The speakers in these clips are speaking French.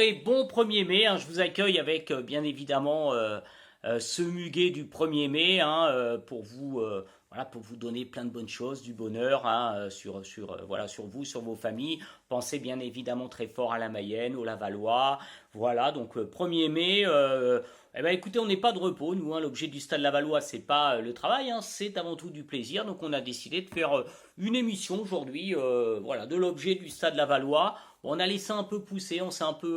Allez, bon 1er mai, hein, je vous accueille avec bien évidemment ce muguet du 1er mai hein, voilà, pour vous donner plein de bonnes choses, du bonheur hein, voilà, sur vous, sur vos familles. Pensez bien évidemment très fort à la Mayenne, au Lavallois. Voilà, donc 1er mai, eh ben, écoutez, on n'est pas de repos, nous, hein, l'objet du Stade Lavallois, c'est pas le travail, hein, c'est avant tout du plaisir. Donc on a décidé de faire une émission aujourd'hui voilà, de l'objet du Stade Lavallois. On a laissé un peu pousser,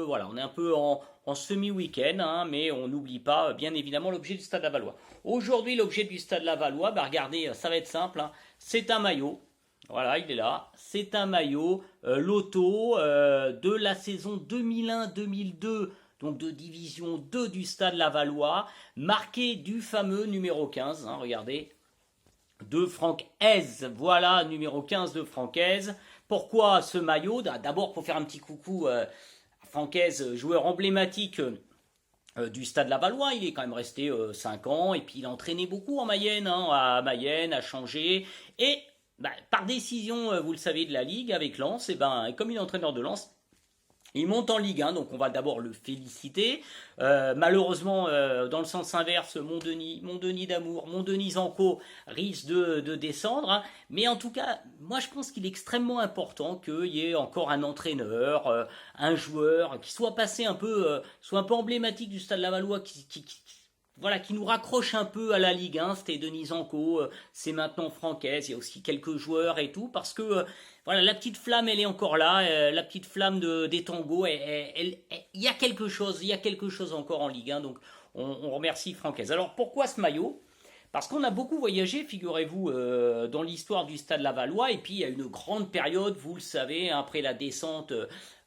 voilà, on est un peu en semi-week-end, hein, mais on n'oublie pas bien évidemment l'objet du Stade Lavallois. Aujourd'hui, l'objet du Stade Lavallois, bah, regardez, ça va être simple, hein, c'est un maillot. Voilà, il est là. C'est un maillot loto de la saison 2001-2002, donc de division 2 du Stade Lavallois, marqué du fameux numéro 15, hein, regardez, de Franck Hez. Voilà, numéro 15 de Franck Hez. Pourquoi ce maillot? D'abord pour faire un petit coucou à Franck Hez, joueur emblématique du Stade Lavallois. Il est quand même resté 5 ans et puis il a entraîné beaucoup en Mayenne, hein, à Mayenne, à Changé. Et bah, par décision, vous le savez, de la Ligue avec Lens, et ben, comme il est entraîneur de Lens, il monte en Ligue 1, donc on va d'abord le féliciter. Malheureusement, dans le sens inverse, Montdenis d'Amour, Montdenis Zanco risque de descendre. Hein. Mais en tout cas, moi je pense qu'il est extrêmement important qu'il y ait encore un entraîneur, un joueur qui soit passé un peu, soit un peu emblématique du Stade Lavallois, voilà, qui nous raccroche un peu à la Ligue 1, c'était Denis Zanco, c'est maintenant Francaise, il y a aussi quelques joueurs et tout, parce que voilà, la petite flamme, elle est encore là, la petite flamme des tangos, il y a quelque chose encore en Ligue 1, donc on remercie Francaise. Alors pourquoi ce maillot? Parce qu'on a beaucoup voyagé, figurez-vous, dans l'histoire du Stade Lavallois, et puis il y a une grande période, vous le savez, après la descente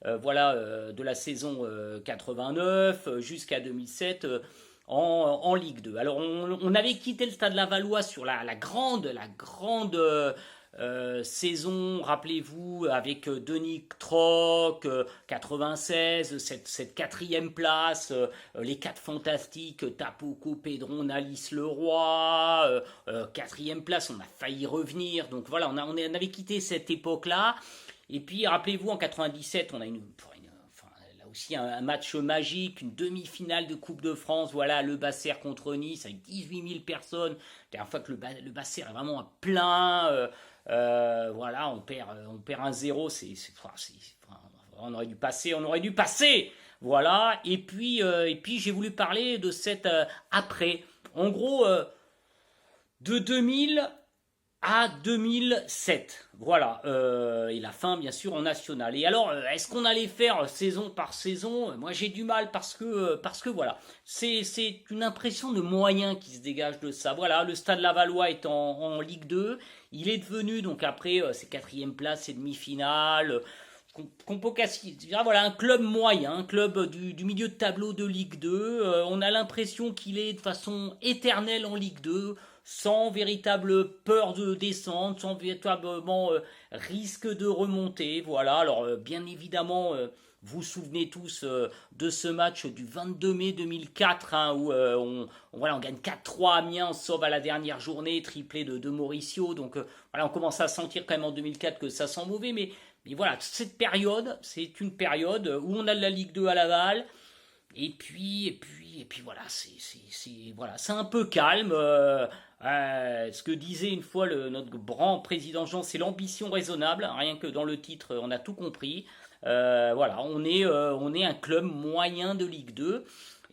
voilà, de la saison 89 jusqu'à 2007, en Ligue 2. Alors on avait quitté le Stade Lavallois sur la grande saison, rappelez-vous, avec Denis Troc, 96, cette quatrième place, les 4 fantastiques, Tapoko, Pedron, Alice Leroy, quatrième place, on a failli revenir, donc voilà, on avait quitté cette époque-là, et puis rappelez-vous, en 97, on a aussi un match magique, une demi-finale de Coupe de France, voilà, le Basser contre Nice, avec 18 000 personnes, la dernière fois que le Basser est vraiment à plein, voilà, on perd 1-0, on aurait dû passer, voilà, et puis j'ai voulu parler de cette après, en gros, de 2000 à 2007, voilà, et la fin bien sûr en national. Et alors, est-ce qu'on allait faire saison par saison? Moi j'ai du mal parce que voilà, c'est une impression de moyens qui se dégage de ça. Voilà, le Stade Lavallois est en Ligue 2, il est devenu donc après ses quatrième places, ses demi-finales, voilà, un club moyen, un club du milieu de tableau de Ligue 2. On a l'impression qu'il est de façon éternelle en Ligue 2, sans véritable peur de descendre, sans véritablement risque de remonter. Voilà, alors bien évidemment, vous vous souvenez tous de ce match du 22 mai 2004, hein, où voilà, on gagne 4-3 à Amiens, on se sauve à la dernière journée, triplé de Mauricio. Donc voilà, on commence à sentir quand même en 2004 que ça sent mauvais, mais voilà, cette période, c'est une période où on a de la Ligue 2 à Laval, et puis voilà, voilà, c'est un peu calme. Ce que disait une fois notre grand président Jean, c'est l'ambition raisonnable. Rien que dans le titre, on a tout compris. Voilà, on est un club moyen de Ligue 2.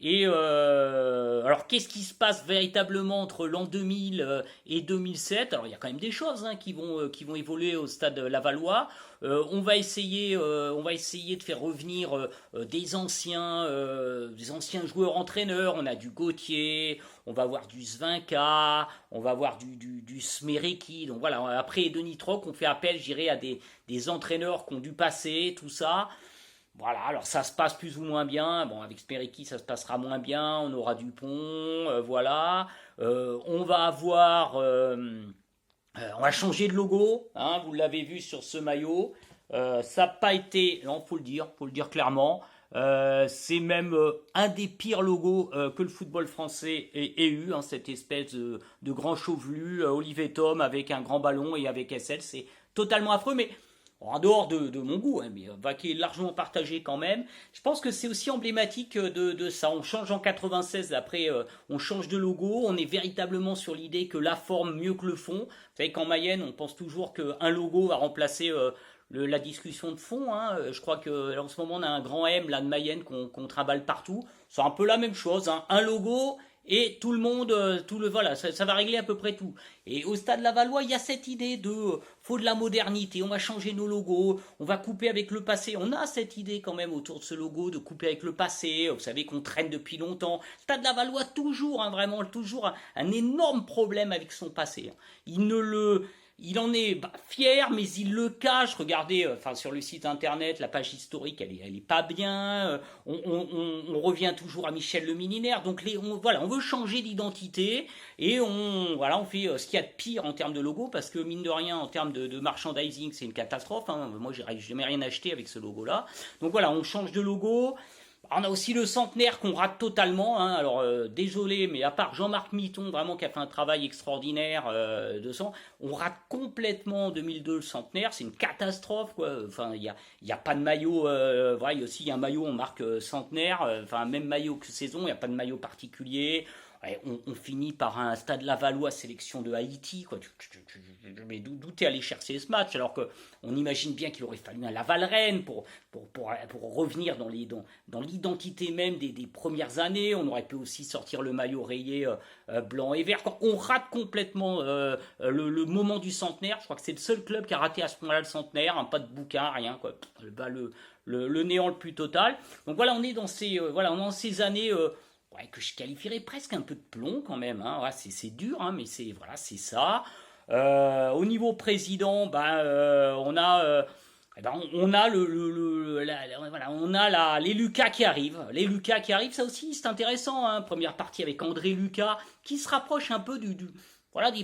Et alors, qu'est-ce qui se passe véritablement entre l'an 2000 et 2007? Alors, il y a quand même des choses hein, qui vont évoluer au Stade Lavallois. On va essayer de faire revenir des anciens joueurs entraîneurs. On a du Gauthier, on va voir du Svinka, on va voir du Smereki. Donc voilà, après Denis Troc, on fait appel, j'irai à des entraîneurs qui ont dû passer, tout ça. Voilà, alors ça se passe plus ou moins bien. Bon, avec Speriki, ça se passera moins bien. On aura Dupont, voilà. On va changer de logo. Hein, vous l'avez vu sur ce maillot. Ça n'a pas été, non, faut le dire clairement. C'est même un des pires logos que le football français ait eu. Hein, cette espèce de grand chevelu, Olivier Tom avec un grand ballon et avec SL. C'est totalement affreux, mais en dehors de mon goût, hein, mais qui est largement partagé quand même. Je pense que c'est aussi emblématique de ça. On change en 96, après on change de logo, on est véritablement sur l'idée que la forme mieux que le fond. Vous savez qu'en Mayenne, on pense toujours qu'un logo va remplacer la discussion de fond. Hein. Je crois que en ce moment, on a un grand M là, de Mayenne qu'on travaille partout. C'est un peu la même chose. Hein. Un logo et tout le monde, voilà, ça va régler à peu près tout. Et au Stade Lavallois, il y a cette idée de faut de la modernité, on va changer nos logos, on va couper avec le passé. On a cette idée quand même autour de ce logo de couper avec le passé. Vous savez qu'on traîne depuis longtemps. Stade Lavallois toujours, hein, vraiment toujours un énorme problème avec son passé. Il en est fier, mais il le cache. Regardez, sur le site internet, la page historique, elle est pas bien. On revient toujours à Michel le Millénaire. Donc on veut changer d'identité et on fait ce qu'il y a de pire en termes de logo, parce que mine de rien, en termes de merchandising, c'est une catastrophe. Hein. Moi, j'ai jamais rien acheté avec ce logo-là. Donc voilà, on change de logo. On a aussi le centenaire qu'on rate totalement. Hein. Alors désolé, mais à part Jean-Marc Mitton, vraiment qui a fait un travail extraordinaire de sang, on rate complètement 2002 le centenaire. C'est une catastrophe, quoi. Enfin, il y a pas de maillot. Voilà, il y a aussi un maillot, on marque centenaire. Même maillot que saison. Il n'y a pas de maillot particulier. Ouais, on finit par un Stade Lavallois sélection de Haïti, quoi. Mais d'où t'es allé chercher ce match, alors qu'on imagine bien qu'il aurait fallu un Laval-Rennes pour revenir dans l'identité même des premières années. On aurait pu aussi sortir le maillot rayé blanc et vert. On rate complètement le moment du centenaire. Je crois que c'est le seul club qui a raté à ce moment-là le centenaire, hein, pas de bouquin, rien, quoi. Le néant le plus total. Donc voilà, on est dans ces années. Ouais, que je qualifierais presque un peu de plomb quand même. Hein. Ouais, c'est dur, hein, mais c'est ça. Au niveau président, on a les Lucas qui arrivent. Les Lucas qui arrivent, ça aussi c'est intéressant. Hein. Première partie avec André Lucas qui se rapproche un peu des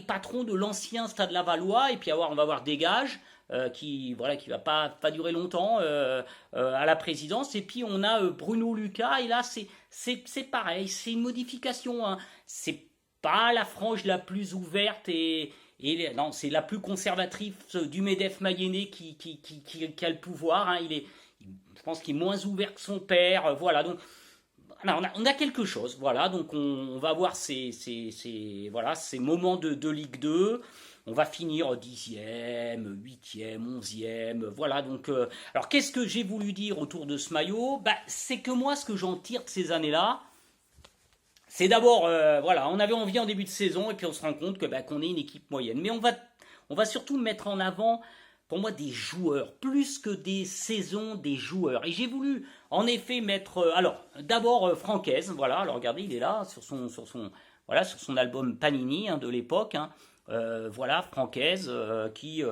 patrons de l'ancien Stade Lavallois, et puis on va avoir Dégage. Qui va pas durer longtemps à la présidence, et puis on a Bruno Lucas, et là c'est pareil, c'est une modification, hein. C'est pas la frange la plus ouverte non, c'est la plus conservatrice du MEDEF mayennais qui a le pouvoir, hein. Je pense qu'il est moins ouvert que son père, voilà. Donc on a quelque chose, voilà. Donc on va avoir ces moments de Ligue 2. On va finir 10e, 8e, 11e, voilà. Donc, alors qu'est-ce que j'ai voulu dire autour de ce maillot ? C'est que moi, ce que j'en tire de ces années-là, c'est d'abord, on avait envie en début de saison, et puis on se rend compte qu'on est une équipe moyenne. Mais on va surtout mettre en avant, pour moi, des joueurs, plus que des saisons, des joueurs. Et j'ai voulu, en effet, mettre, d'abord Francaise, voilà. Alors regardez, il est là sur son album Panini, hein, de l'époque, hein. Francaise, qui est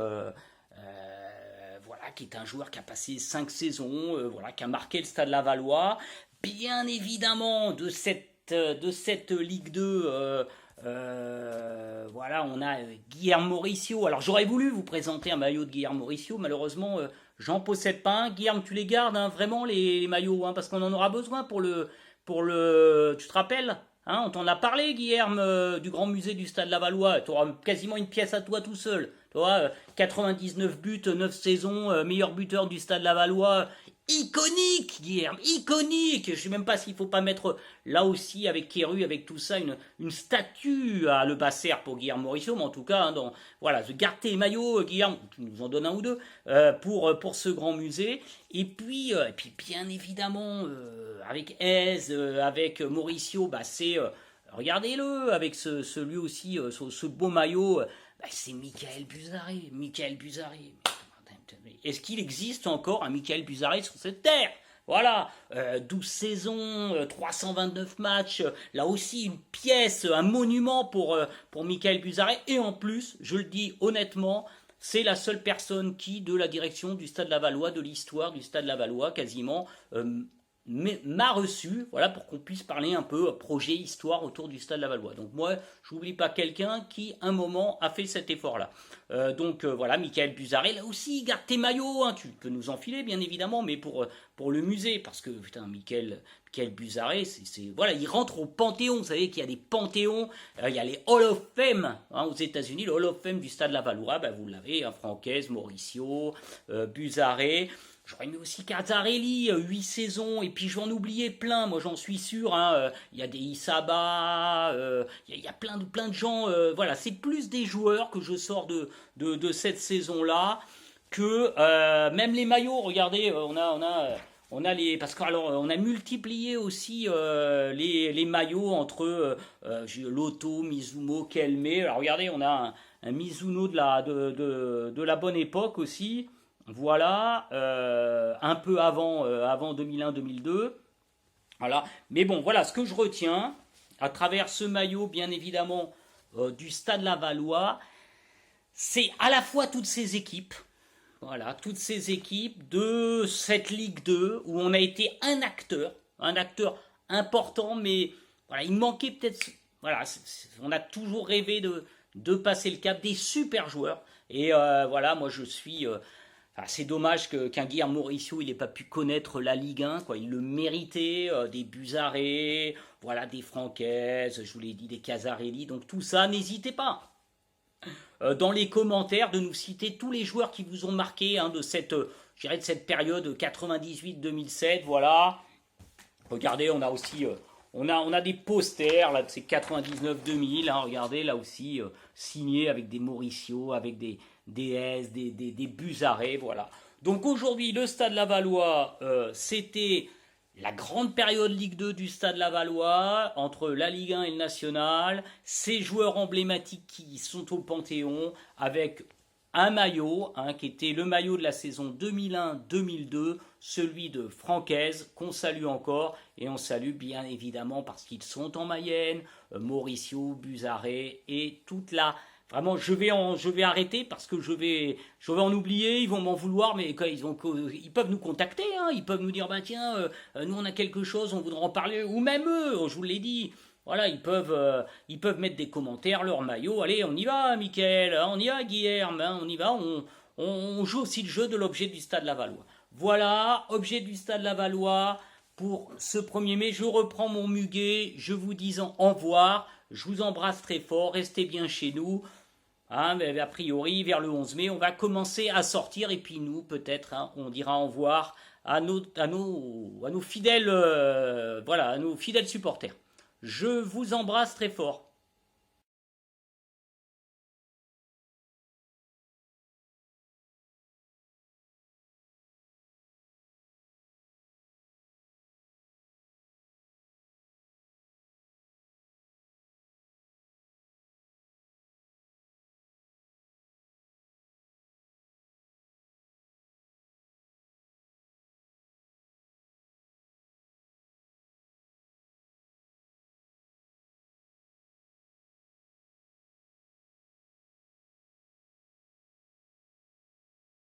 un joueur qui a passé 5 saisons, qui a marqué le Stade Lavallois. Bien évidemment, de cette Ligue 2, on a Guillermo Mauricio. Alors j'aurais voulu vous présenter un maillot de Guillermo Mauricio, malheureusement j'en possède pas un. Guillermo, tu les gardes, hein, vraiment les maillots, hein, parce qu'on en aura besoin pour le tu te rappelles? Hein, on t'en a parlé, Guilherme, du grand musée du Stade Lavallois. Tu auras quasiment une pièce à toi tout seul. Tu vois, 99 buts, 9 saisons, meilleur buteur du Stade Lavallois. Iconique, Guilherme, iconique. Je ne sais même pas s'il ne faut pas mettre là aussi, avec Kéru, avec tout ça, une statue à Le Basser pour Guillermo Mauricio. Mais en tout cas, garde tes maillots, Guilherme, tu nous en donnes un ou deux, pour ce grand musée. Et puis bien évidemment, avec Aise, avec Mauricio, c'est, regardez-le, avec lui aussi, ce beau maillot, c'est Michael Buzarri. Est-ce qu'il existe encore un Michael Buzarri sur cette terre ? Voilà, 12 saisons, 329 matchs, là aussi une pièce, un monument pour Michael Buzarri. Et en plus, je le dis honnêtement, c'est la seule personne qui, de la direction du Stade Lavallois, de l'histoire du Stade Lavallois, quasiment, m'a reçu, voilà, pour qu'on puisse parler un peu projet, histoire autour du Stade Lavallois. Donc moi, je n'oublie pas quelqu'un qui, un moment, a fait cet effort-là. Voilà, Michael Buzaré, là aussi, garde tes maillots, hein, tu peux nous enfiler, bien évidemment, mais pour le musée, parce que, putain, Michael Buzaré, voilà, il rentre au Panthéon, vous savez qu'il y a des panthéons, il y a les Hall of Fame, hein, aux États-Unis, le Hall of Fame du Stade Lavallois, ben, vous l'avez, hein, Francaise, Mauricio, Buzaré. J'aurais mis aussi Cazzarelli, 8 saisons, et puis je vais en oublier plein, moi j'en suis sûr, hein, il y a des Isaba, il y a plein de gens, voilà, c'est plus des joueurs que je sors de cette saison-là, que même les maillots, regardez, on a les, parce que alors on a multiplié aussi les maillots entre Lotto, Mizuno, Kelme, alors regardez, on a un Mizuno de la bonne époque aussi, voilà, un peu avant 2001-2002. Voilà. Mais bon, voilà ce que je retiens à travers ce maillot, bien évidemment, du Stade Lavallois, c'est à la fois toutes ces équipes, voilà, toutes ces équipes de cette Ligue 2 où on a été un acteur important, mais voilà, il manquait peut-être, voilà, on a toujours rêvé de passer le cap des super joueurs. Et voilà, moi je suis enfin, c'est dommage qu'un Guillermo Mauricio il n'ait pas pu connaître la Ligue 1, quoi. Il le méritait, des Buzaré, voilà, des Francaise, je vous l'ai dit, des Cazzarelli, donc tout ça, n'hésitez pas dans les commentaires de nous citer tous les joueurs qui vous ont marqué, hein, de cette période 98-2007, voilà. Regardez, on a aussi on a des posters là de ces 99-2000, hein, regardez là aussi signés avec des Mauricio, avec des S, des Buzaré, voilà. Donc aujourd'hui le Stade Lavallois, c'était la grande période Ligue 2 du Stade Lavallois, entre la Ligue 1 et le National, ces joueurs emblématiques qui sont au Panthéon, avec un maillot, hein, qui était le maillot de la saison 2001-2002, celui de Francaise, qu'on salue encore, et on salue bien évidemment parce qu'ils sont en Mayenne, Mauricio, Buzaré, et toute la... Vraiment, je vais arrêter parce que je vais en oublier, ils vont m'en vouloir, mais quand ils peuvent nous contacter, hein, ils peuvent nous dire, bah tiens, nous on a quelque chose, on voudrait en parler, ou même eux, je vous l'ai dit, voilà, ils peuvent mettre des commentaires, leur maillot, allez, on y va, Mickaël, hein, on y va, Guilherme, hein, on y va, on joue aussi le jeu de l'objet du Stade Lavallois. Voilà, objet du Stade Lavallois pour ce 1er mai, je reprends mon muguet, je vous dis au revoir, je vous embrasse très fort, restez bien chez nous. Hein, mais a priori, vers le 11 mai, on va commencer à sortir et puis nous, peut-être, hein, on dira au revoir à nos fidèles, voilà, à nos fidèles supporters. Je vous embrasse très fort.